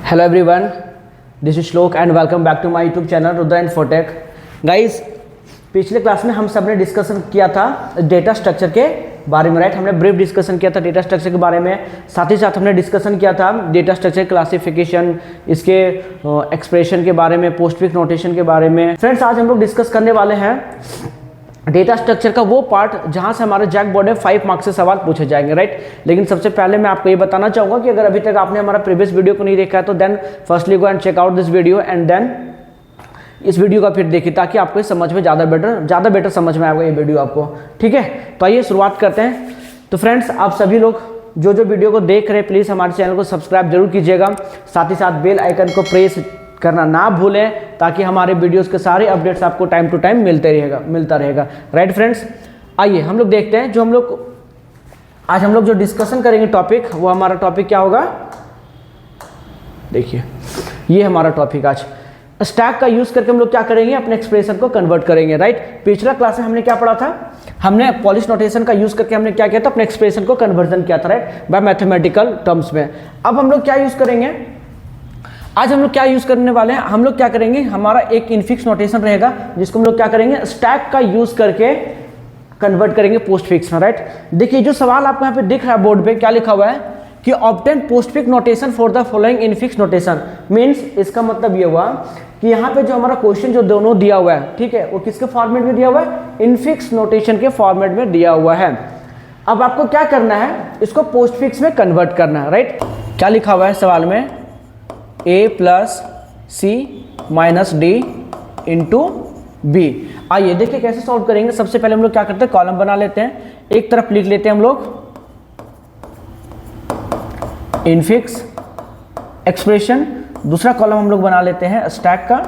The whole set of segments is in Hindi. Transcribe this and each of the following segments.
Hello everyone, this is Shlok and welcome back to my YouTube channel Rudra Infotech. Guys, पिछले क्लास में हम सब ने डिस्कशन किया था डेटा स्ट्रक्चर के बारे में, राइट। हमने ब्रीफ डिस्कशन किया था डेटा स्ट्रक्चर के बारे में, साथ ही साथ हमने डिस्कशन किया था डेटा स्ट्रक्चर क्लासिफिकेशन, इसके एक्सप्रेशन के बारे में, पोस्टफिक्स नोटेशन के बारे में। फ्रेंड्स, आज हम लोग डिस्कस करने वाले हैं डेटा स्ट्रक्चर का वो पार्ट जहां से हमारे जैक बोर्ड में 5 मार्क्स से सवाल पूछे जाएंगे, राइट। लेकिन सबसे पहले मैं आपको ये बताना चाहूँगा कि अगर अभी तक आपने हमारा प्रीवियस वीडियो को नहीं देखा है तो then firstly go and check out this video and then इस वीडियो का फिर देखिए, ताकि आपको समझ में ज़्यादा बेटर समझ में आएगा ये वीडियो आपको, ठीक है। तो आइए शुरुआत करते हैं। तो फ्रेंड्स, आप सभी लोग जो वीडियो को देख रहे हैं प्लीज़ हमारे चैनल को सब्सक्राइब जरूर कीजिएगा, साथ ही साथ बेल आइकन को प्रेस करना ना भूलें, ताकि हमारे वीडियोस के सारे अपडेट्स आपको टाइम टू टाइम मिलता रहेगा, राइट फ्रेंड्स। आइए हम लोग देखते हैं आज हम लोग जो डिस्कशन करेंगे टॉपिक, वो हमारा टॉपिक क्या होगा। देखिए, ये हमारा टॉपिक आज स्टैक का यूज करके हम लोग क्या करेंगे, अपने एक्सप्रेशन को कन्वर्ट करेंगे, राइट। पिछला क्लास में हमने क्या पढ़ा था, हमने पॉलिश नोटेशन का यूज करके हमने क्या किया था, अपने एक्सप्रेशन को कन्वर्जन किया था, राइट, बाय मैथमेटिकल टर्म्स में। अब हम लोग क्या यूज करेंगे, आज हम लोग क्या यूज करने वाले हैं, हम लोग क्या करेंगे, हमारा एक इनफिक्स नोटेशन रहेगा जिसको हम लोग क्या करेंगे, स्टैक का यूज करके कन्वर्ट करेंगे पोस्टफिक्स में, राइट। देखिए, जो सवाल आपको यहाँ पे दिख रहा है बोर्ड पे, क्या लिखा हुआ है कि obtain postfix notation for the following infix notation. Means इसका मतलब ये हुआ कि यहाँ पे जो हमारा क्वेश्चन जो दोनों दिया हुआ है, ठीक है, वो किसके फॉर्मेट में दिया हुआ है, इनफिक्स नोटेशन के फॉर्मेट में दिया हुआ है। अब आपको क्या करना है, इसको पोस्टफिक्स में कन्वर्ट करना है, राइट। क्या लिखा हुआ है सवाल में, a plus c minus d into b. आइए देखिए कैसे सॉल्व करेंगे। सबसे पहले हम लोग क्या करते हैं, कॉलम बना लेते हैं, एक तरफ लिख लेते हैं हम लोग इनफिक्स एक्सप्रेशन, दूसरा कॉलम हम लोग बना लेते हैं स्टैक का,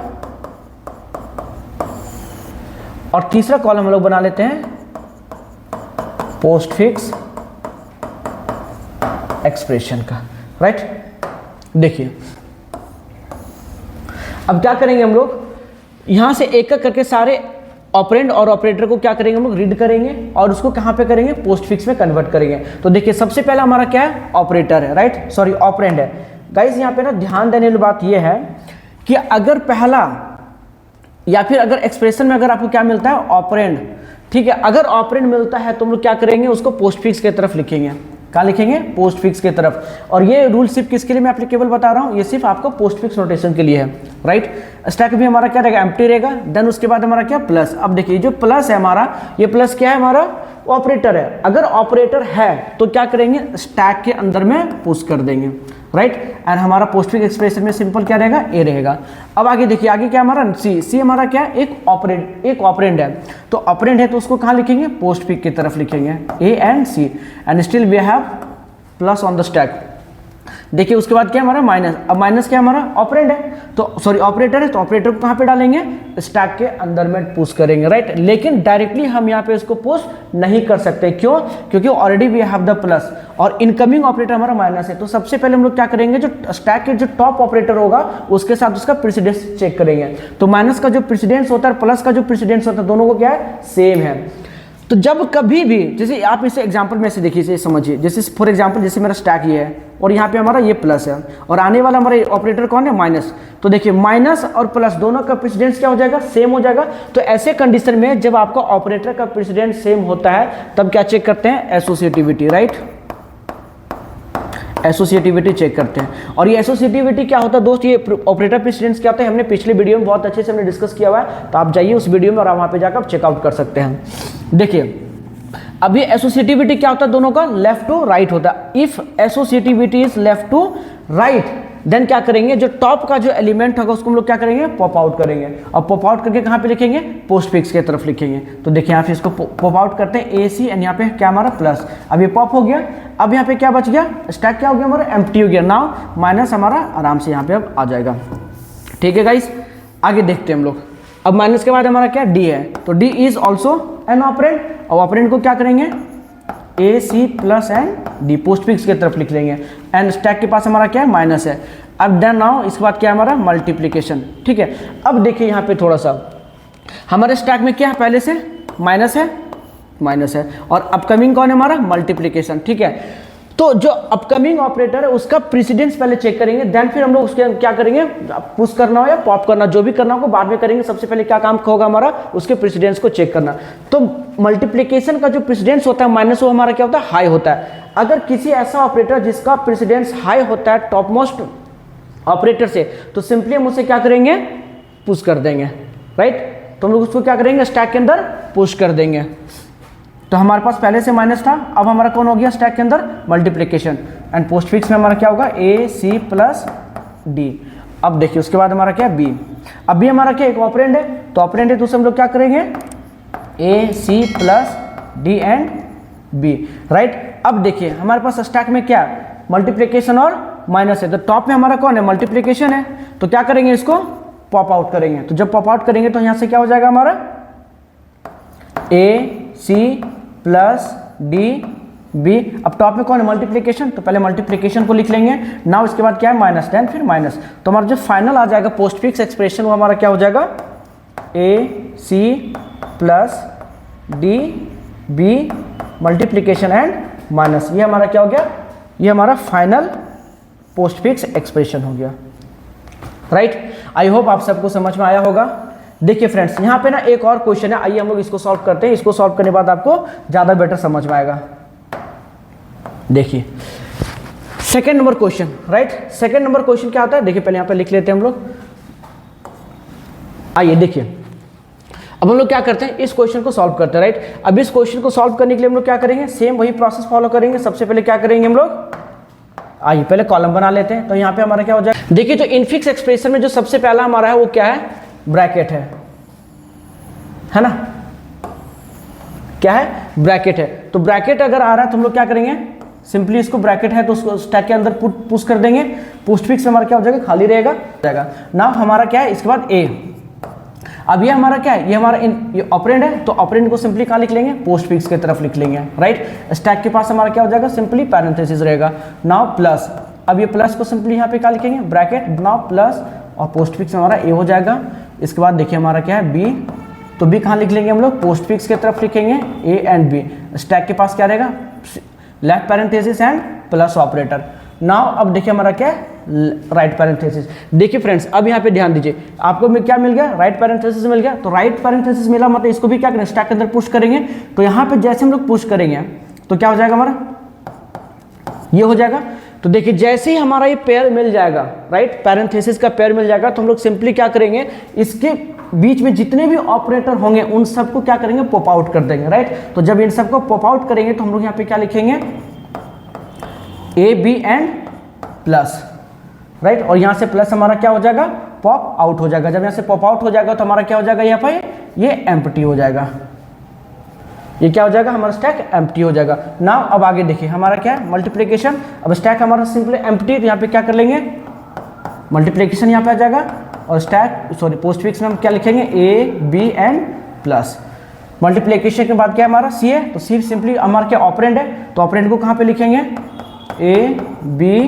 और तीसरा कॉलम हम लोग बना लेते हैं पोस्टफिक्स एक्सप्रेशन का, राइट। देखिए अब क्या करेंगे हम लोग, यहां से एक एक करके सारे ऑपरेंड और ऑपरेटर को क्या करेंगे हम लोग, रीड करेंगे और उसको कहां पे करेंगे, पोस्टफिक्स में कन्वर्ट करेंगे। तो देखिए सबसे पहला हमारा क्या है, ऑपरेटर है, राइट, सॉरी ऑपरेंड है। गाइस यहाँ पे ना ध्यान देने वाली बात यह है कि अगर पहला या फिर अगर एक्सप्रेशन में अगर आपको क्या मिलता है, ऑपरेंड, ठीक है, अगर ऑपरेंड मिलता है तो हम लोग क्या करेंगे, उसको पोस्टफिक्स की तरफ लिखेंगे। कहाँ लिखेंगे, पोस्टफिक्स की तरफ। और ये रूल सिर्फ किसके लिए मैं एप्लीकेबल बता रहा हूँ, ये सिर्फ आपको पोस्टफिक्स नोटेशन के लिए है, राइट। स्टैक भी हमारा क्या रहेगा, एम्प्टी रहेगा, देन उसके बाद हमारा क्या, प्लस। अब देखिए जो प्लस है हमारा, ये प्लस क्या है, हमारा ऑपरेटर है। अगर ऑपरेटर है तो क्या करेंगे, स्टैक के अंदर में पुश कर देंगे, राइट। एंड हमारा पोस्टफिक्स एक्सप्रेशन में सिंपल क्या रहेगा, ए रहेगा। अब आगे देखिए, आगे क्या हमारा सी हमारा क्या है, एक ऑपरेंड है। तो ऑपरेंड है तो उसको कहाँ लिखेंगे, पोस्टफिक्स की तरफ लिखेंगे, a and c, and still we have plus on the stack. देखिए उसके बाद क्या हमारा माइनस। अब माइनस क्या हमारा ऑपरेंड है, तो सॉरी ऑपरेटर है, तो ऑपरेटर को कहाँ पे डालेंगे, स्टैक के अंदर में पुश करेंगे, राइट। लेकिन डायरेक्टली हम यहाँ पे इसको पुश नहीं कर सकते, क्यों, क्योंकि already we have the plus और इनकमिंग ऑपरेटर हमारा माइनस है। तो सबसे पहले हम लोग क्या करेंगे, जो स्टैक के जो टॉप ऑपरेटर होगा उसके साथ उसका प्रेसिडेंस चेक करेंगे। तो माइनस का जो प्रेसिडेंस होता है, प्लस का जो प्रेसिडेंस होता है, दोनों को क्या है, सेम है। तो जब कभी भी, जैसे आप इसे एग्जांपल में से देखिए, इसे समझिए, जैसे फॉर एग्जांपल जैसे मेरा स्टैक ये है और यहाँ पे हमारा ये प्लस है और आने वाला हमारा ऑपरेटर कौन है, माइनस। तो देखिए माइनस और प्लस दोनों का प्रेसिडेंस क्या हो जाएगा, सेम हो जाएगा। तो ऐसे कंडीशन में जब आपका ऑपरेटर का प्रेसिडेंस सेम होता है तब क्या चेक करते हैं, एसोसिएटिविटी, राइट, एसोसिएटिविटी चेक करते हैं। और ये एसोसिएटिविटी क्या होता है दोस्त, ये ऑपरेटर प्रेसिडेंस क्या होता है, हमने पिछले वीडियो में बहुत अच्छे से हमने डिस्कस किया हुआ है, तो आप जाइए उस वीडियो में और वहाँ पे जाकर आप चेकआउट कर सकते हैं। देखिए अब ये एसोसिएटिविटी क्या होता है, दोनों का लेफ्ट टू राइट होता है। If associativity is left to right then क्या करेंगे, जो टॉप का जो एलिमेंट होगा उसको हम लोग क्या करेंगे, पॉप आउट करेंगे। और पॉप आउट करके कहाँ पे लिखेंगे, पोस्टफिक्स की तरफ लिखेंगे। तो देखिए यहाँ पे इसको पॉप आउट करते हैं, ए सी, एंड यहाँ पे क्या हमारा प्लस। अब ये पॉप हो गया, अब यहाँ पे क्या बच गया, स्टैक क्या हो गया हमारा, एम्प्टी हो गया। नाउ माइनस हमारा आराम से यहाँ पे अब आ जाएगा, ठीक है गाइस। आगे देखते हैं हम लोग। अब माइनस के बाद हमारा क्या, डी है, तो d is also an operand, और ऑपरेंड को क्या करेंगे, a c plus and d, postfix की तरफ लिख लेंगे। एंड स्टैक के पास हमारा क्या है, माइनस है। अब देन नाउ इसके बाद क्या है हमारा, मल्टीप्लीकेशन, ठीक है। अब देखिए यहाँ पे थोड़ा सा हमारे स्टैक में क्या है, पहले से माइनस है, और अपकमिंग कौन है हमारा, मल्टीप्लीकेशन, ठीक है। तो जो अपकमिंग ऑपरेटर है उसका प्रेसिडेंस पहले चेक करेंगे, देन फिर हम लोग उसके क्या करेंगे, पुश करना हो या पॉप करना, जो भी करना होगा बाद में करेंगे। सबसे पहले क्या काम होगा हमारा, उसके प्रेसिडेंस को चेक करना। तो मल्टीप्लिकेशन का जो प्रेसिडेंस होता है माइनस, वो हमारा क्या होता है, हाई होता है। अगर किसी ऐसा ऑपरेटर जिसका प्रेसिडेंस हाई होता है टॉप मोस्ट ऑपरेटर से, तो सिंपली हम उसे क्या करेंगे, पुश कर देंगे, राइट। तो हम लोग उसको क्या करेंगे, स्टैक के अंदर पुश कर देंगे। तो हमारे पास पहले से माइनस था, अब हमारा कौन हो गया स्टैक के अंदर, मल्टीप्लिकेशन। एंड पोस्ट फिक्स में हमारा क्या होगा, ए सी प्लस डी। अब देखिए उसके बाद हमारा क्या है, बी। अब भी हमारा क्या एक ऑपरेंड है, तो ऑपरेंड है तो उसे हम लोग क्या करेंगे, a c plus d and b, right. अब देखिए हमारे पास स्टैक में क्या है, मल्टीप्लिकेशन और माइनस है। तो टॉप में हमारा कौन है, मल्टीप्लिकेशन है, तो क्या करेंगे, इसको पॉप आउट करेंगे। तो जब पॉप आउट करेंगे तो यहां से क्या हो जाएगा हमारा, ए सी प्लस डी बी। अब टॉप में कौन है, मल्टीप्लिकेशन, तो पहले मल्टीप्लिकेशन को लिख लेंगे। नाउ इसके बाद क्या है, माइनस, देन फिर माइनस। तो हमारा जो फाइनल आ जाएगा पोस्ट फिक्स एक्सप्रेशन, वो हमारा क्या हो जाएगा, a c plus d b multiplication and minus. ये हमारा क्या हो गया, ये हमारा फाइनल पोस्ट फिक्स एक्सप्रेशन हो गया, राइट। आई होप आप सबको समझ में आया होगा। देखिए फ्रेंड्स, यहाँ पे ना एक और क्वेश्चन है, आइए हम लोग इसको सॉल्व करते हैं। इसको सॉल्व करने के बाद आपको ज्यादा बेटर समझ में आएगा। देखिए second number question, right. Second number question क्या होता है, देखिए पहले यहाँ पे लिख लेते हैं हम लोग। आइए देखिए अब हम लोग क्या करते हैं, इस क्वेश्चन को सॉल्व करते हैं, राइट। अब इस क्वेश्चन को सॉल्व करने के लिए हम लोग क्या करेंगे, सेम वही प्रोसेस फॉलो करेंगे। सबसे पहले क्या करेंगे हम लोग, आइए पहले कॉलम बना लेते हैं। तो यहाँ पे हमारा क्या हो जाएगा, देखिए तो इनफिक्स एक्सप्रेशन में जो सबसे पहला हमारा है वो क्या है, ब्रैकेट है ना, क्या है, ब्रैकेट है। तो ब्रैकेट अगर आ रहा है तो हम लोग क्या करेंगे, सिंपली इसको ब्रैकेट है तो उसको स्टैक के अंदर पुश कर देंगे। पोस्ट फिक्स हमारा क्या हो जाएगा, खाली रहेगा। नाउ हमारा क्या है, इसके बाद ए। अब ये हमारा क्या है, ये हमारा ये ऑपरेंड है, तो ऑपरेंड को सिंपली कहाँ लिख लेंगे, पोस्ट फिक्स की तरफ लिख लेंगे, राइट। स्टैक के पास हमारा क्या हो जाएगा, सिंपली पैरेंथेसिस रहेगा। नाउ प्लस, अब ये प्लस को सिंपली यहाँ पे क्या लिखेंगे, ब्रैकेट, नाउ प्लस, और पोस्ट फिक्स हमारा ए हो जाएगा। इसके बाद देखिए हमारा क्या है, बी। तो बी कहाँ लिख लेंगे हम लोग, पोस्ट फिक्स की तरफ लिखेंगे, ए एंड बी। स्टैक के पास क्या रहेगा, left parenthesis and plus operator. Now अब देखिए हमारा क्या है, राइट पैरेंथेसिस। देखिए फ्रेंड्स अब यहाँ पे ध्यान दीजिए, आपको क्या मिल गया, राइट पैरेंथेसिस मिल गया। तो राइट पैरेंथेसिस मिला मतलब इसको भी क्या करें, स्टैक के अंदर पुश करेंगे। तो यहाँ पे जैसे हम लोग पुश करेंगे तो क्या हो जाएगा हमारा, ये हो जाएगा। तो देखिए जैसे ही हमारा ये पेयर मिल जाएगा, राइट, पैरेंथेसिस का पेयर मिल जाएगा, तो हम लोग सिंपली क्या करेंगे, इसके बीच में जितने भी ऑपरेटर होंगे उन सबको क्या करेंगे, पॉप आउट कर देंगे, राइट। तो जब इन सबको पॉप आउट करेंगे तो हम लोग यहाँ पे क्या लिखेंगे, a b and plus, right. और यहाँ से प्लस हमारा क्या हो जाएगा, पॉप आउट हो जाएगा। जब यहाँ से पॉप आउट हो जाएगा तो हमारा क्या हो जाएगा, यहाँ पे ये एम्प्टी हो जाएगा। ये क्या हो जाएगा, हमारा स्टैक एम्प्टी हो जाएगा। नाउ अब आगे देखिए हमारा क्या है, मल्टीप्लिकेशन। अब स्टैक हमारा सिंपली एम्प्टी, तो यहाँ पे क्या कर लेंगे, मल्टीप्लिकेशन यहाँ पे आ जाएगा। और स्टैक सॉरी पोस्ट फिक्स में हम क्या लिखेंगे, a b and plus. Multiplication के बाद क्या हमारा सी है, तो सी सिंपली हमारा क्या ऑपरेंड है, तो ऑपरेंड को कहाँ पे लिखेंगे, a b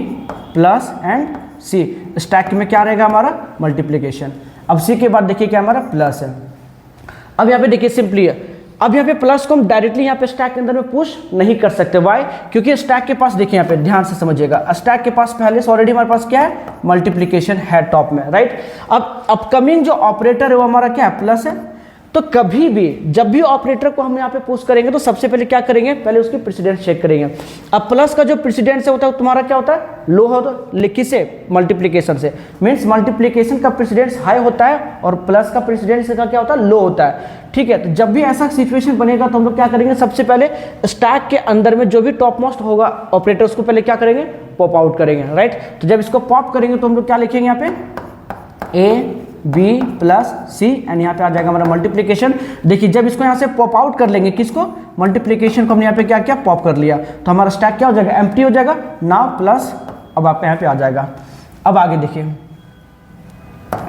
plus and c. Stack में क्या रहेगा हमारा, मल्टीप्लिकेशन। अब सी के बाद देखिए क्या हमारा प्लस है। अब यहाँ पे देखिए सिंपली है, अब यहाँ पे प्लस को हम डायरेक्टली यहाँ पे स्टैक के अंदर में पुश नहीं कर सकते। वाई, क्योंकि स्टैक के पास देखिए यहाँ पे ध्यान से समझिएगा, स्टैक के पास पहले से ऑलरेडी हमारे पास क्या है, मल्टीप्लिकेशन है टॉप में, राइट। अब अपकमिंग जो ऑपरेटर है वो हमारा क्या है, प्लस है। तो कभी भी जब भी ऑपरेटर को हम यहाँ पे पुश करेंगे तो सबसे पहले क्या करेंगे, पहले उसकी प्रेसिडेंस चेक करेंगे। अब प्लस का जो प्रेसिडेंस होता है तुम्हारा क्या होता है, लो होता है। किससे, मल्टीप्लिकेशन से। मीन्स मल्टीप्लिकेशन का प्रेसिडेंस हाई होता है और प्लस का प्रेसिडेंस का क्या होता है, लो होता है, ठीक है। तो जब भी ऐसा सिचुएशन बनेगा तो हम लोग क्या करेंगे, सबसे पहले स्टैक के अंदर में जो भी टॉप मोस्ट होगा ऑपरेटर उसको पहले क्या करेंगे, पॉप आउट करेंगे, राइट। तो जब इसको पॉप करेंगे तो हम लोग क्या लिखेंगे यहाँ पे, a b plus c and यहाँ पे आ जाएगा हमारा मल्टीप्लिकेशन। देखिए जब इसको यहाँ से पॉप आउट कर लेंगे, किसको, मल्टीप्लिकेशन को हमने यहाँ पे क्या किया, पॉप कर लिया, तो हमारा स्टैक क्या हो जाएगा, एम्प्टी हो जाएगा। नाउ प्लस, अब आप यहाँ पे आ जाएगा। अब आगे देखिए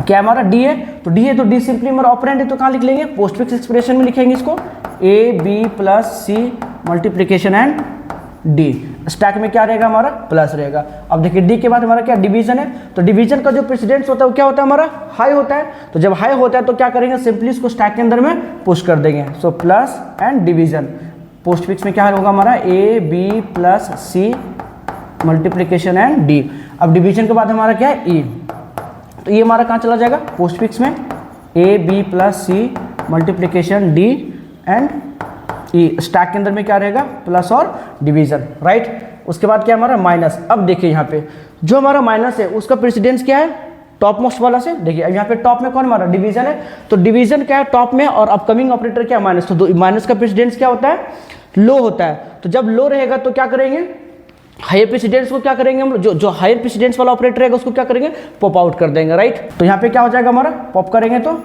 क्या हमारा डी है, तो डी है तो डी सिंपली हमारा ऑपरेंड है, तो कहाँ लिख लेंगे, पोस्ट फिक्स एक्सप्रेशन में लिखेंगे इसको, a b plus c multiplication and d. Stack में क्या रहेगा हमारा, प्लस रहेगा। अब देखिए डी के बाद हमारा क्या, डिवीजन है। तो डिवीजन का जो प्रेसिडेंस होता है वो क्या होता है हमारा, हाई होता है। तो जब हाई होता है तो क्या करेंगे, सिंपली इसको स्टैक के अंदर में पुश कर देंगे। So plus and division. Postfix में क्या होगा हमारा, a b plus c multiplication and d. अब डिवीजन के बाद हमारा क्या है, ई, तो ये हमारा कहाँ चला जाएगा, पोस्ट फिक्स में, a b plus c multiplication d and e. Stack के अंदर में क्या रहेगा, प्लस और डिवीजन, राइट। उसके बाद क्या हमारा माइनस। अब देखिए यहाँ पे जो हमारा माइनस है उसका प्रेसिडेंस क्या है, टॉप मोस्ट वाला से। देखिए अब यहाँ पे टॉप में कौन हमारा डिवीजन है, तो डिवीजन क्या है टॉप में, और अपकमिंग ऑपरेटर क्या है माइनस। तो माइनस का प्रेसिडेंस क्या होता है, लो होता है। तो जब लो रहेगा तो क्या करेंगे, हायर प्रेसिडेंस को क्या करेंगे हम, जो हायर प्रेसिडेंस वाला ऑपरेटर रहेगा उसको क्या करेंगे, पॉप आउट कर देंगे, राइट। तो यहाँ पे क्या हो जाएगा हमारा, पॉप करेंगे तो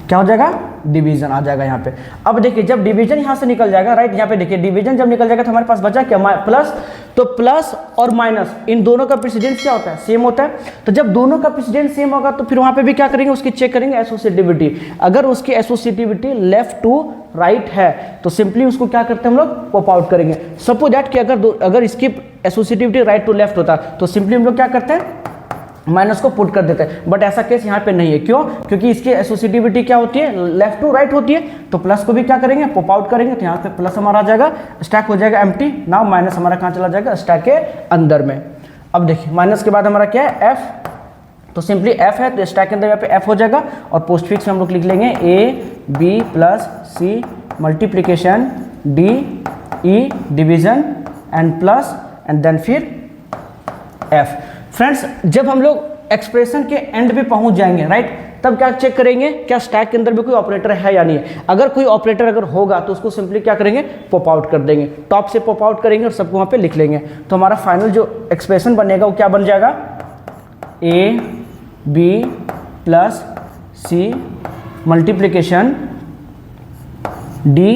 क्या हो जाएगा, डिवीजन आ जाएगा यहाँ पे। अब देखिए जब डिवीजन यहाँ से निकल जाएगा, राइट, यहाँ पे देखिए डिवीजन जब निकल जाएगा तो हमारे पास बचा क्या, प्लस। तो प्लस और माइनस इन दोनों का प्रेसिडेंस क्या होता है, सेम होता है। तो जब दोनों का प्रेसिडेंस सेम होगा तो फिर वहाँ पे भी क्या करेंगे, उसकी चेक करेंगे एसोसिएटिविटी। अगर उसकी एसोसिएटिविटी लेफ्ट टू राइट है तो सिंपली उसको क्या करते हैं हम लोग, पॉप आउट करेंगे। सपोज दैट कि अगर इसकी एसोसिएटिविटी राइट टू लेफ्ट होता तो सिंपली हम लोग क्या करते हैं, माइनस को पुट कर देते हैं। बट ऐसा केस यहाँ पे नहीं है, क्यों, क्योंकि इसकी एसोसिएटिविटी क्या होती है, लेफ्ट टू राइट होती है। तो प्लस को भी क्या करेंगे, पॉप आउट करेंगे, तो यहाँ पे प्लस हमारा आ जाएगा, स्टैक हो जाएगा एम्प्टी। नाउ माइनस हमारा कहाँ चला जाएगा, स्टैक के अंदर में। अब देखिए माइनस के बाद हमारा क्या है, एफ। तो सिंपली एफ है तो स्टैक के अंदर यहाँ पे एफ हो जाएगा, और पोस्ट फिक्स में हम लोग लिख लेंगे a b plus c multiplication d e division and plus and then फिर एफ। फ्रेंड्स जब हम लोग एक्सप्रेशन के एंड पे पहुंच जाएंगे, राइट, तब क्या चेक करेंगे, क्या स्टैक के अंदर भी कोई ऑपरेटर है या नहीं है। अगर कोई ऑपरेटर अगर होगा तो उसको सिंपली क्या करेंगे, पॉप आउट कर देंगे, टॉप से पॉप आउट करेंगे और सबको वहाँ पे लिख लेंगे। तो हमारा फाइनल जो एक्सप्रेशन बनेगा वो क्या बन जाएगा, a b plus c multiplication d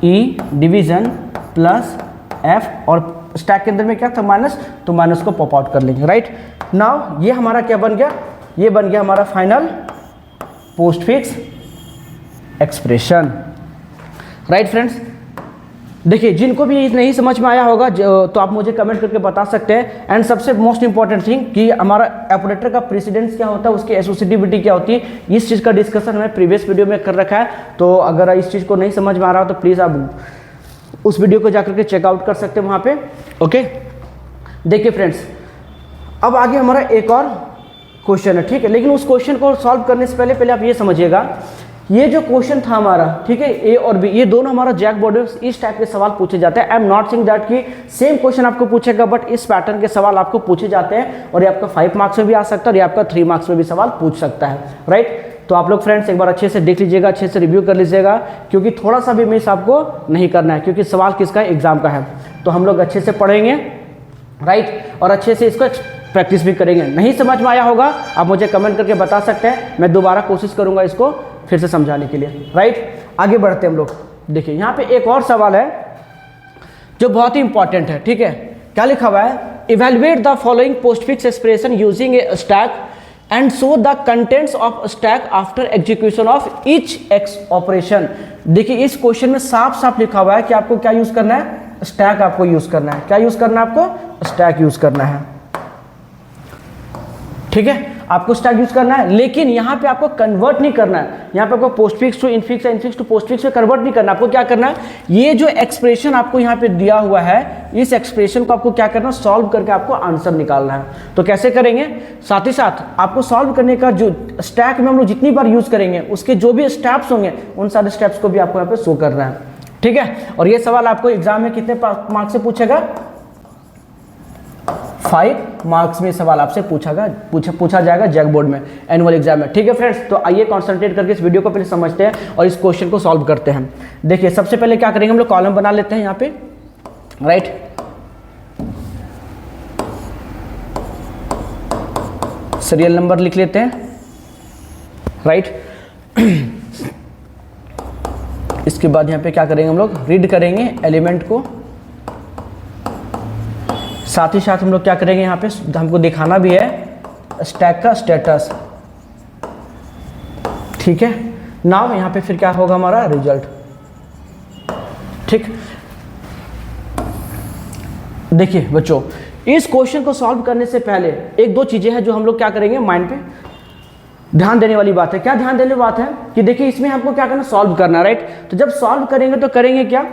e division plus f, और स्टैक के अंदर में क्या था, माइनस, तो माइनस को पॉप आउट कर लेंगे, राइट। नाउ ये हमारा क्या बन गया, ये बन गया हमारा final post fix expression, right friends. देखिए जिनको भी नहीं समझ में आया होगा तो आप मुझे कमेंट करके बता सकते हैं। एंड सबसे मोस्ट इंपॉर्टेंट थिंग कि हमारा ऑपरेटर का प्रेसिडेंस क्या होता है, उसकी एसोसिएटिविटी क्या होती है, इस चीज़ का डिस्कशन हमें प्रीवियस वीडियो में कर रखा है। तो अगर इस चीज़ को नहीं समझ में आ रहा हो तो प्लीज़ आप उस वीडियो को जाकर के चेकआउट कर सकते हैं वहाँ पे, ओके। देखिए फ्रेंड्स अब आगे हमारा एक और क्वेश्चन है, ठीक है। लेकिन उस क्वेश्चन को सॉल्व करने से पहले आप ये समझिएगा, ये जो क्वेश्चन था हमारा, ठीक है, ए और बी, ये दोनों हमारा जैक बोर्ड में इस टाइप के सवाल पूछे जाते हैं। I am not saying that कि सेम क्वेश्चन आपको पूछेगा, बट इस पैटर्न के सवाल आपको पूछे जाते हैं, और ये आपका 5 मार्क्स में भी आ सकता है और ये आपका 3 मार्क्स में भी सवाल पूछ सकता है, राइट। तो आप लोग फ्रेंड्स एक बार अच्छे से देख लीजिएगा, अच्छे से रिव्यू कर लीजिएगा, क्योंकि थोड़ा सा भी मिस आपको नहीं करना है, क्योंकि सवाल किसका है, एग्जाम का है। तो हम लोग अच्छे से पढ़ेंगे, राइट, और अच्छे से इसको प्रैक्टिस भी करेंगे। नहीं समझ में आया होगा आप मुझे कमेंट करके बता सकते हैं, मैं दोबारा कोशिश करूंगा इसको फिर से समझाने के लिए, राइट। आगे बढ़ते हैं हम लोग। देखिए यहाँ पे एक और सवाल है जो बहुत ही इंपॉर्टेंट है, ठीक है। क्या लिखा हुआ है, evaluate the following postfix expression using A stack and show the contents of stack after execution of each x operation. देखिए इस क्वेश्चन में साफ साफ लिखा हुआ है कि आपको क्या यूज करना है, स्टैक आपको यूज करना है। क्या यूज करना है आपको, स्टैक यूज करना है, ठीक है, आपको स्टैक यूज करना है। लेकिन यहाँ पे आपको कन्वर्ट नहीं करना है, यहाँ पे आपको पोस्टफिक्स टू इनफिक्स या इनफिक्स टू पोस्टफिक्स में कन्वर्ट नहीं करना। आपको क्या करना है, ये जो एक्सप्रेशन आपको यहाँ पे दिया हुआ है, इस एक्सप्रेशन को आपको क्या करना है, सॉल्व करके आपको आंसर निकालना है। तो कैसे करेंगे, साथ ही साथ आपको सॉल्व करने का जो स्टैक में हम लोग जितनी बार यूज करेंगे उसके जो भी स्टेप्स होंगे उन सारे स्टेप्स को भी आपको यहाँ पे शो करना है, ठीक है। और ये सवाल आपको एग्जाम में कितने मार्क्स से पूछेगा, 5 मार्क्स में सवाल आपसे पूछा जाएगा जैक बोर्ड में, एनुअल एग्जाम में, ठीक है फ्रेंड्स। तो आइए कॉन्सेंट्रेट करके इस वीडियो को पहले समझते हैं और इस क्वेश्चन को सॉल्व करते हैं। देखिए सबसे पहले क्या करेंगे, हम लोग कॉलम बना लेते हैं यहाँ पे, राइट। सीरियल नंबर लिख लेते हैं, राइट। इसके बाद यहाँ पे क्या करेंगे, हम लोग रीड करेंगे एलिमेंट को, साथ ही साथ हम लोग क्या करेंगे, यहाँ पे हमको दिखाना भी है स्टैक का स्टेटस, ठीक है। नाउ यहाँ पे फिर क्या होगा हमारा रिजल्ट, ठीक। देखिए बच्चों इस क्वेश्चन को सॉल्व करने से पहले एक दो चीजें हैं जो हम लोग क्या करेंगे माइंड पे ध्यान देने वाली बात है। क्या ध्यान देने वाली बात है कि देखिए इसमें हमको क्या करना, सॉल्व करना, राइट। तो जब सॉल्व करेंगे तो करेंगे क्या,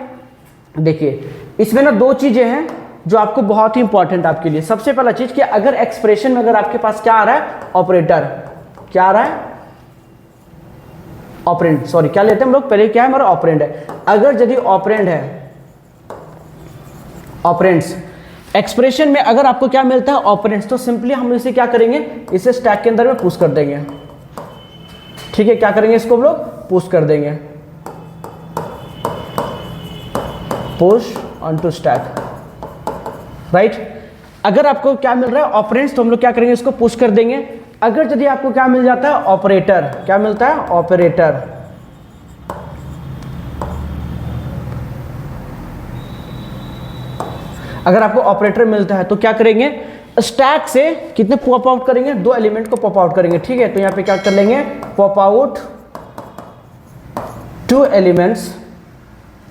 देखिए इसमें ना दो चीजें हैं जो आपको बहुत ही इंपॉर्टेंट आपके लिए। सबसे पहला चीज कि अगर एक्सप्रेशन में अगर आपके पास क्या आ रहा है, ऑपरेटर, क्या आ रहा है, ऑपरेंड, सॉरी क्या लेते हैं हम लोग, पहले क्या है हमारा ऑपरेंड है। अगर यदि ऑपरेंड है, ऑपरेंड्स एक्सप्रेशन में अगर आपको क्या मिलता है, ऑपरेंड्स, तो सिंपली हम इसे क्या करेंगे, इसे स्टैक के अंदर में पुश कर देंगे। ठीक है, क्या करेंगे, इसको हम लोग पुश कर देंगे, push on to stack, right. अगर आपको क्या मिल रहा है, ऑपरेंड्स, तो हम लोग क्या करेंगे, इसको पुश कर देंगे। अगर यदि आपको क्या मिल जाता है, ऑपरेटर, क्या मिलता है, ऑपरेटर, अगर आपको ऑपरेटर मिलता है तो क्या करेंगे, स्टैक से कितने पॉप आउट करेंगे, दो एलिमेंट को पॉप आउट करेंगे। ठीक है, तो यहां पे क्या कर लेंगे, pop out two elements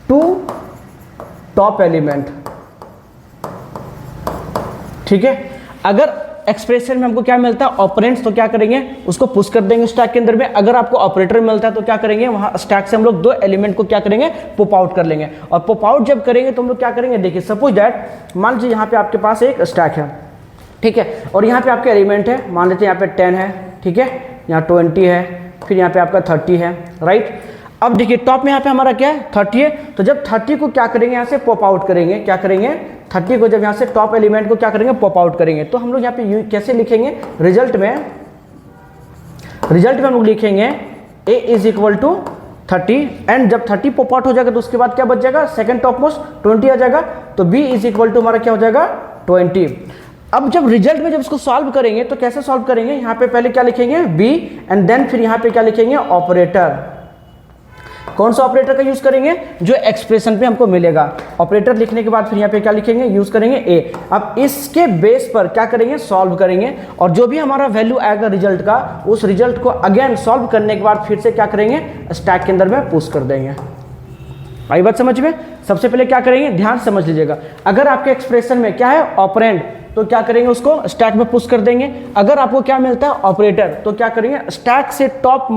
two top element. ठीक है, अगर एक्सप्रेशन में हमको क्या मिलता है, ऑपरेंड्स, तो क्या करेंगे, उसको पुश कर देंगे स्टैक के अंदर में। अगर आपको ऑपरेटर मिलता है तो क्या करेंगे, वहां स्टैक से हम लोग दो एलिमेंट को क्या करेंगे, पॉप आउट कर लेंगे। और पॉप आउट जब करेंगे तो हम लोग क्या करेंगे, देखिए सपोज दैट मान लीजिए यहाँ पे आपके पास एक स्टैक है, ठीक है, और यहाँ पे आपके एलिमेंट है, मान लेते हैं यहाँ पे 10 है, ठीक है, यहाँ 20 है, फिर यहाँ पे आपका 30 है, राइट। अब देखिए टॉप में यहाँ पे हमारा क्या है, 30 है, तो जब 30 को क्या करेंगे, यहाँ से पॉप आउट करेंगे, क्या करेंगे, 30 को जब यहाँ से टॉप एलिमेंट को क्या करेंगे, पॉप आउट करेंगे, तो हम लोग यहाँ पे कैसे लिखेंगे, रिजल्ट में हम लोग लिखेंगे a is equal to 30, and जब 30 पॉप आउट हो जाएगा तो उसके बाद क्या बच जाएगा, सेकंड टॉप मोस्ट 20 आ जाएगा, तो b इज इक्वल टू हमारा क्या हो जाएगा, 20। अब जब रिजल्ट में जब इसको सॉल्व करेंगे तो कैसे सॉल्व करेंगे, यहाँ पे पहले क्या लिखेंगे, b, एंड देन फिर यहाँ पे क्या लिखेंगे, ऑपरेटर। कौन सा ऑपरेटर का यूज करेंगे, जो एक्सप्रेशन पे हमको मिलेगा। ऑपरेटर लिखने के बाद फिर यहाँ पे क्या लिखेंगे, यूज करेंगे a। अब इसके बेस पर क्या करेंगे, सॉल्व करेंगे, और जो भी हमारा वैल्यू आएगा रिजल्ट का, उस रिजल्ट को अगेन सॉल्व करने के बाद फिर से क्या करेंगे, स्टैक के अंदर में पुश कर देंगे। आई बात समझ में। सबसे पहले क्या करेंगे, ध्यान समझ लीजिएगा, अगर आपके एक्सप्रेशन में क्या है, ऑपरेंड, तो क्या करेंगे, उसको स्टैक में पुश कर देंगे। अगर आपको क्या मिलता है, ऑपरेटर, तो क्या करेंगे, स्टैक से टॉप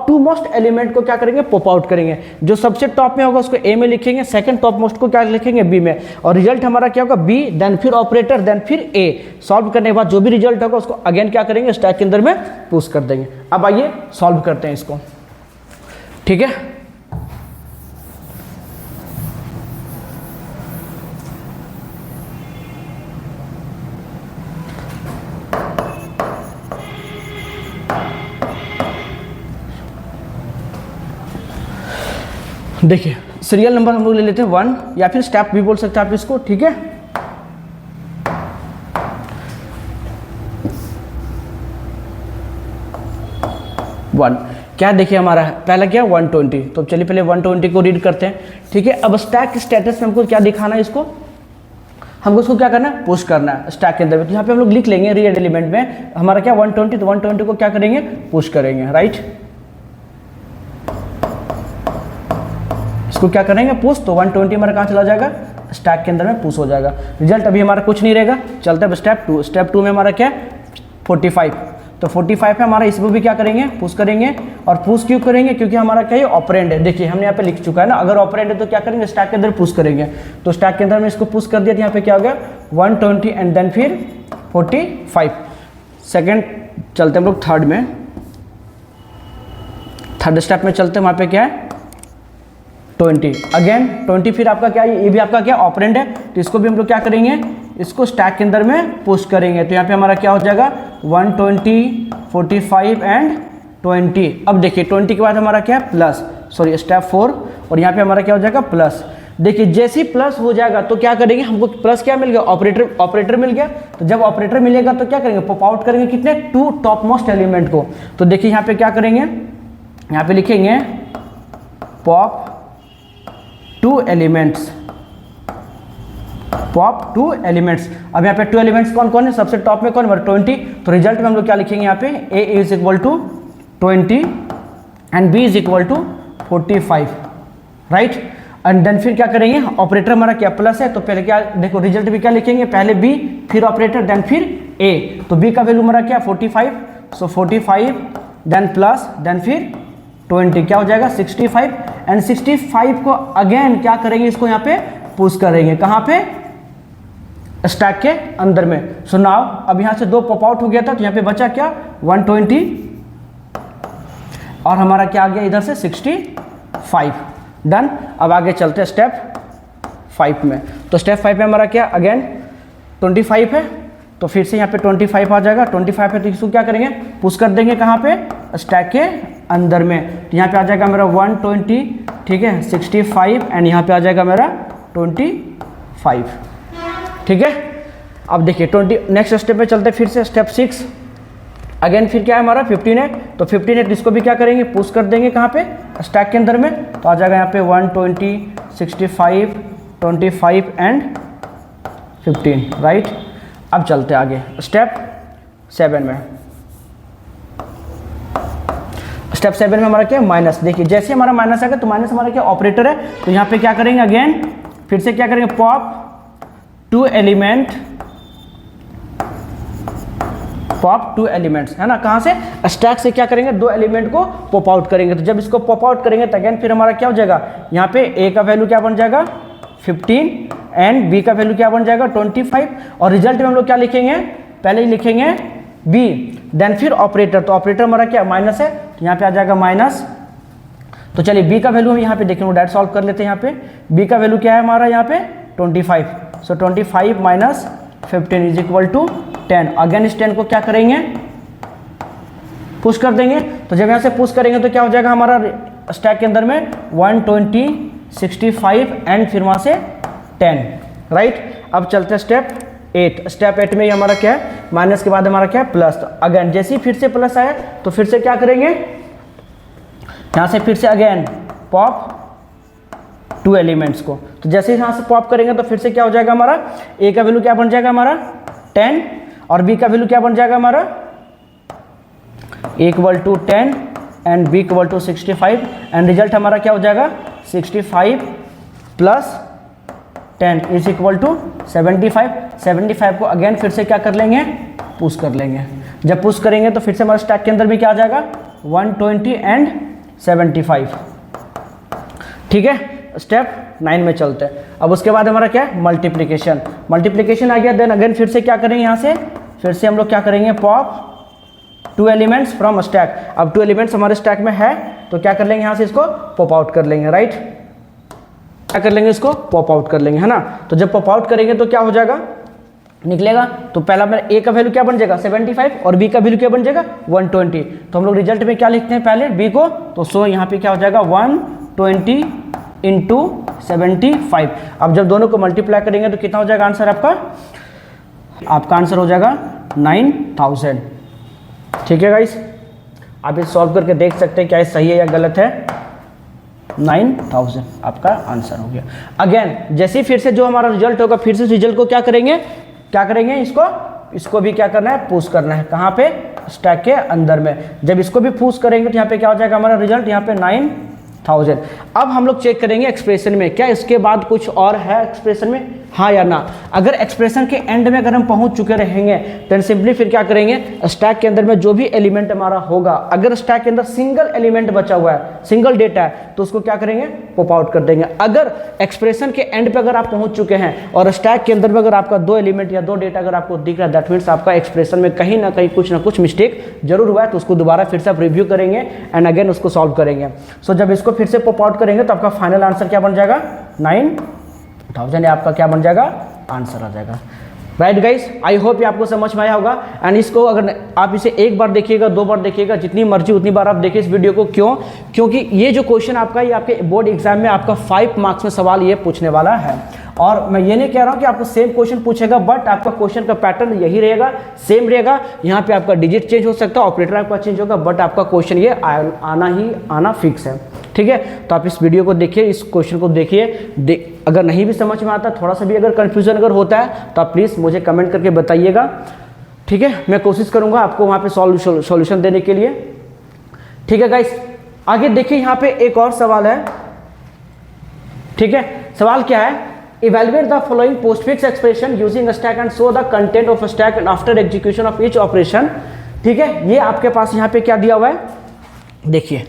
टू मोस्ट एलिमेंट को क्या करेंगे, पॉप आउट करेंगे। जो सबसे टॉप में होगा उसको ए में लिखेंगे, सेकंड टॉप मोस्ट को क्या लिखेंगे, बी में, और रिजल्ट हमारा क्या होगा, बी, देन फिर ऑपरेटर, देन फिर ए। सॉल्व करने के बाद जो भी रिजल्ट होगा उसको अगेन क्या करेंगे, स्टैक के अंदर में पुश कर देंगे। अब आइए सॉल्व करते हैं इसको, ठीक है। देखिए सीरियल नंबर हम लोग ले लेते हैं 1, या फिर स्टेप भी बोल सकते हैं आप इसको, ठीक है। वन क्या देखिए हमारा है, पहला क्या 120, तो चलिए पहले 120 को रीड करते हैं, ठीक है। अब स्टैक स्टेटस में हमको क्या दिखाना है, इसको हमको इसको क्या करना है, पुश करना है स्टैक के अंदर। तो यहाँ पे हम लोग लिख लेंगे रीड एलिमेंट में हमारा क्या 120, तो 120 को क्या करेंगे, पुश करेंगे, राइट। इसको क्या करेंगे, पुश, तो 120 हमारा कहाँ चला जाएगा, स्टैक के अंदर में पुश हो जाएगा। रिजल्ट अभी हमारा कुछ नहीं रहेगा, चलता है स्टेप 2। स्टेप 2 में हमारा क्या है 45, तो 45 है हमारा, इसको भी क्या करेंगे, पुश करेंगे। और पुश क्यों करेंगे, क्योंकि हमारा क्या है ऑपरेंड है। देखिए हमने यहाँ पे लिख चुका है ना, अगर ऑपरेंड है तो क्या करेंगे, स्टैक के अंदर पुश करेंगे। तो स्टैक के अंदर में इसको पुश कर दिया, तो यहाँ पे क्या हो गया 120 एंड देन फिर 45। सेकेंड चलते हम लोग थर्ड में, थर्ड स्टेप में चलते हैं, वहाँ पे क्या है 20, अगेन 20, फिर आपका क्या है, ये भी आपका क्या ऑपरेंड है, तो इसको भी हम लोग क्या करेंगे, इसको स्टैक के अंदर में पुश करेंगे। तो यहाँ पे हमारा क्या हो जाएगा 120, 45 एंड 20। अब देखिए 20 के बाद हमारा क्या है प्लस, सॉरी स्टेप 4, और यहाँ पे हमारा क्या हो जाएगा प्लस। देखिए जैसे ही प्लस हो जाएगा तो क्या करेंगे, हमको प्लस क्या मिल गया, ऑपरेटर मिल गया। तो जब ऑपरेटर मिलेगा तो क्या करेंगे, पॉप आउट करेंगे कितने, 2 टॉप मोस्ट एलिमेंट को। तो देखिए यहाँ पे क्या करेंगे, यहाँ पे लिखेंगे पॉप 2 एलिमेंट्स, पॉप 2 एलिमेंट्स। अब यहाँ पे 2 एलिमेंट्स कौन कौन है, सबसे टॉप में कौन, 20। तो रिजल्ट में हम लोग क्या लिखेंगे, यहाँ पे a is equal to 20 and b is equal to 45, right. And then फिर क्या करेंगे, ऑपरेटर हमारा क्या प्लस है, तो पहले क्या देखो रिजल्ट भी क्या लिखेंगे, पहले b, फिर ऑपरेटर, देन फिर a। तो b का वैल्यू हमारा क्या 45, सो 45 देन प्लस देन फिर 20 क्या हो जाएगा 65 एंड 65 को अगेन क्या करेंगे, इसको यहाँ पे पुश करेंगे, कहाँ पे, स्टैक के अंदर में। सो नाउ अब यहाँ से 2 पॉप आउट हो गया था, तो यहाँ पे बचा क्या 120 और हमारा क्या आ गया इधर से 65। डन। अब आगे चलते हैं स्टेप 5 में। तो स्टेप 5 में हमारा क्या अगेन 25 है, तो फिर से यहाँ पे 25 आ जाएगा। 25 है तो इसको क्या करेंगे, पुश कर देंगे कहाँ पे, स्टैक के अंदर में। तो यहाँ पे आ जाएगा मेरा 120, ठीक है, 65 एंड यहाँ पे आ जाएगा मेरा 25, ठीक है। अब देखिए 20 नेक्स्ट स्टेप में चलते फिर से स्टेप 6। अगेन फिर क्या है हमारा 15 है, तो 15 है तो इसको भी क्या करेंगे, पुश कर देंगे कहाँ पे, स्टैक के अंदर में। तो आ जाएगा यहाँ पे 120, 65, 25 एंड 15, राइट। अब चलते आगे स्टेप 7 में। स्टेप 7 में हमारा क्या माइनस। देखिए जैसे हमारा माइनस आएगा तो माइनस हमारा क्या ऑपरेटर है, तो यहाँ पे क्या करेंगे अगेन फिर से क्या करेंगे, पॉप 2 एलिमेंट्स है ना, कहाँ से, स्टैक से क्या करेंगे 2 एलिमेंट को पॉप आउट करेंगे। तो जब इसको पॉप आउट करेंगे तो अगेन फिर हमारा क्या हो जाएगा, यहाँ पे ए का वैल्यू क्या बन जाएगा 15 एंड बी का वैल्यू क्या बन जाएगा 25 और रिजल्ट में हम लोग क्या लिखेंगे, पहले ही लिखेंगे बी देन फिर ऑपरेटर। तो ऑपरेटर हमारा क्या माइनस है, तो यहाँ पे आ जाएगा माइनस। तो चलिए बी का वैल्यू हम यहाँ पे देखेंगे, डायरेक्ट सॉल्व कर लेते हैं। यहाँ पे बी का वैल्यू क्या है हमारा यहाँ पे 25, so 25 minus 15 is equal to 10। Again इस 10 को क्या करेंगे, पुश कर देंगे। तो जब यहाँ से पुश करेंगे तो क्या हो जाएगा हमारा स्टैक के अंदर में 120, 65 एंड फिर वहाँ से 10, राइट। अब चलते हैं स्टेप 8। स्टेप 8 में ही हमारा क्या है, माइनस के बाद हमारा क्या है प्लस। तो अगेन जैसे ही फिर से प्लस आया तो फिर से क्या करेंगे, यहाँ से फिर से अगेन पॉप 2 एलिमेंट्स को। तो जैसे ही यहाँ से पॉप करेंगे तो फिर से क्या हो जाएगा हमारा, ए का वैल्यू क्या बन जाएगा हमारा 10 और बी का वैल्यू क्या बन जाएगा हमारा equal to 10 and B equal to 65 and result हमारा क्या हो जाएगा 65 प्लस 10 इज इक्वल टू 75। 75 को अगेन फिर से क्या कर लेंगे, पुश कर लेंगे। जब पुश करेंगे तो फिर से हमारे स्टैक के अंदर भी क्या आ जाएगा 120 एंड 75, ठीक है। स्टेप 9 में चलते हैं। अब उसके बाद हमारा क्या है मल्टीप्लिकेशन। मल्टीप्लिकेशन आ गया, देन अगेन फिर से क्या करेंगे, यहाँ से फिर से हम लोग क्या करेंगे पॉप 2 एलिमेंट्स फ्रॉम स्टैक। अब 2 एलिमेंट्स हमारे स्टैक में है तो क्या कर लेंगे, यहाँ से इसको पॉप आउट कर लेंगे, राइट। क्या कर लेंगे, इसको पॉप आउट कर लेंगे, है ना। तो जब पॉप आउट करेंगे तो क्या हो जाएगा, निकलेगा। तो पहला मेरा ए का वैल्यू क्या बन जाएगा 75 और बी का वैल्यू क्या बन जाएगा 120। तो हम लोग रिजल्ट में क्या लिखते हैं पहले बी को, तो सो यहाँ पे क्या हो जाएगा 120 इंटू 75। अब जब दोनों को मल्टीप्लाई करेंगे तो कितना हो जाएगा आंसर आपका आंसर हो जाएगा 9000, ठीक है गाइस। आप इस सॉल्व करके देख सकते हैं क्या ये सही है या गलत है। 9000 आपका आंसर हो गया। अगेन जैसे ही फिर से जो हमारा रिजल्ट होगा फिर से रिजल्ट को क्या करेंगे इसको भी क्या करना है, पुश करना है, कहाँ पे, स्टैक के अंदर में। जब इसको भी पुश करेंगे तो यहाँ पे क्या हो जाएगा हमारा रिजल्ट, यहाँ पे 9000। अब हम लोग चेक करेंगे एक्सप्रेशन में क्या इसके बाद कुछ और है एक्सप्रेशन में, हाँ या ना। अगर एक्सप्रेशन के एंड में अगर हम पहुंच चुके रहेंगे तो सिंपली फिर क्या करेंगे, स्टैक के अंदर में जो भी एलिमेंट हमारा होगा, अगर स्टैक के अंदर सिंगल एलिमेंट बचा हुआ है, सिंगल डेटा है, तो उसको क्या करेंगे, पॉप आउट कर देंगे। अगर एक्सप्रेशन के एंड पे अगर आप पहुंच चुके हैं और स्टैक के अंदर में अगर आपका 2 एलिमेंट या 2 डेटा अगर आपको दिख रहा है, दैट मीन्स आपका एक्सप्रेशन में कहीं ना कहीं कुछ ना कुछ मिस्टेक जरूर हुआ है। तो उसको दोबारा फिर से आप रिव्यू करेंगे एंड अगेन उसको सॉल्व करेंगे। सो जब इसको फिर से पॉप आउट करेंगे तो आपका फाइनल आंसर क्या बन जाएगा 9000, आपका क्या बन जाएगा आंसर आ जाएगा। राइट गाइस, आई होप ये आपको समझ में आया होगा। एंड इसको अगर आप इसे एक बार देखिएगा, 2 बार देखिएगा, जितनी मर्जी उतनी बार आप देखिए इस वीडियो को। क्यों? क्योंकि ये जो क्वेश्चन आपका ये आपके बोर्ड एग्जाम में आपका 5 मार्क्स में सवाल ये पूछने वाला है। और मैं ये नहीं कह रहा हूँ कि आपको सेम क्वेश्चन पूछेगा, बट आपका क्वेश्चन का पैटर्न यही रहेगा, सेम रहेगा। यहाँ पे आपका डिजिट चेंज हो सकता है, ऑपरेटर आपका चेंज होगा, बट आपका क्वेश्चन ये आना फिक्स है, ठीक है। तो आप इस वीडियो को देखिए, इस क्वेश्चन को देखिए। अगर नहीं भी समझ में आता, थोड़ा सा भी अगर कंफ्यूजन अगर होता है तो आप प्लीज़ मुझे कमेंट करके बताइएगा, ठीक है। मैं कोशिश करूँगा आपको वहाँ पे सॉल्यूशन देने के लिए, ठीक है गाइस। आगे देखिए, यहाँ पे एक और सवाल है, ठीक है। सवाल क्या है, evaluate the following postfix expression using a stack and show the content of a stack and after execution of each operation ठीक है, ये आपके पास यहाँ पे क्या दिया हुआ है, देखिए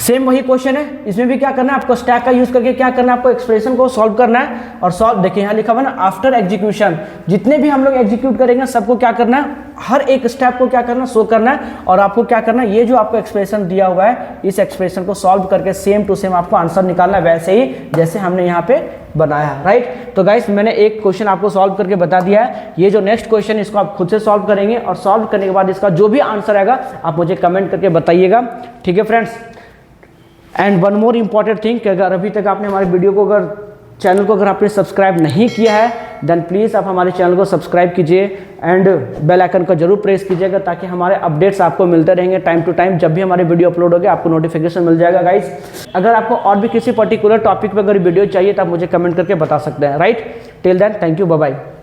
सेम वही क्वेश्चन है, इसमें भी क्या करना है आपको, स्टैक का यूज करके क्या करना है आपको, एक्सप्रेशन को सॉल्व करना है। और सॉल्व देखिए यहाँ लिखा हुआ ना, आफ्टर एग्जीक्यूशन, जितने भी हम लोग एग्जीक्यूट करेंगे सबको क्या करना है, हर एक स्टेप को क्या करना, शो करना है। और आपको क्या करना है, ये जो आपको एक्सप्रेशन दिया हुआ है, इस एक्सप्रेशन को सॉल्व करके सेम टू सेम आपको आंसर निकालना है, वैसे ही जैसे हमने यहाँ पे बनाया, राइट। तो गाइस मैंने एक क्वेश्चन आपको सॉल्व करके बता दिया है, ये जो नेक्स्ट क्वेश्चन इसको आप खुद से सॉल्व करेंगे, और सॉल्व करने के बाद इसका जो भी आंसर आएगा आप मुझे कमेंट करके बताइएगा, ठीक है friends. And one more important thing कि अगर अभी तक आपने हमारे वीडियो को, अगर चैनल को अगर आपने सब्सक्राइब नहीं किया है, देन प्लीज़ आप हमारे चैनल को सब्सक्राइब कीजिए एंड बेल आइकन का जरूर प्रेस कीजिएगा, ताकि हमारे अपडेट्स आपको मिलते रहेंगे टाइम टू टाइम। जब भी हमारे वीडियो अपलोड होगी आपको नोटिफिकेशन मिल जाएगा गाइस। अगर आपको और भी किसी पर्टिकुलर टॉपिक पर अगर वीडियो चाहिए तो आप मुझे कमेंट करके बता सकते हैं, right. Till then thank you, bye bye.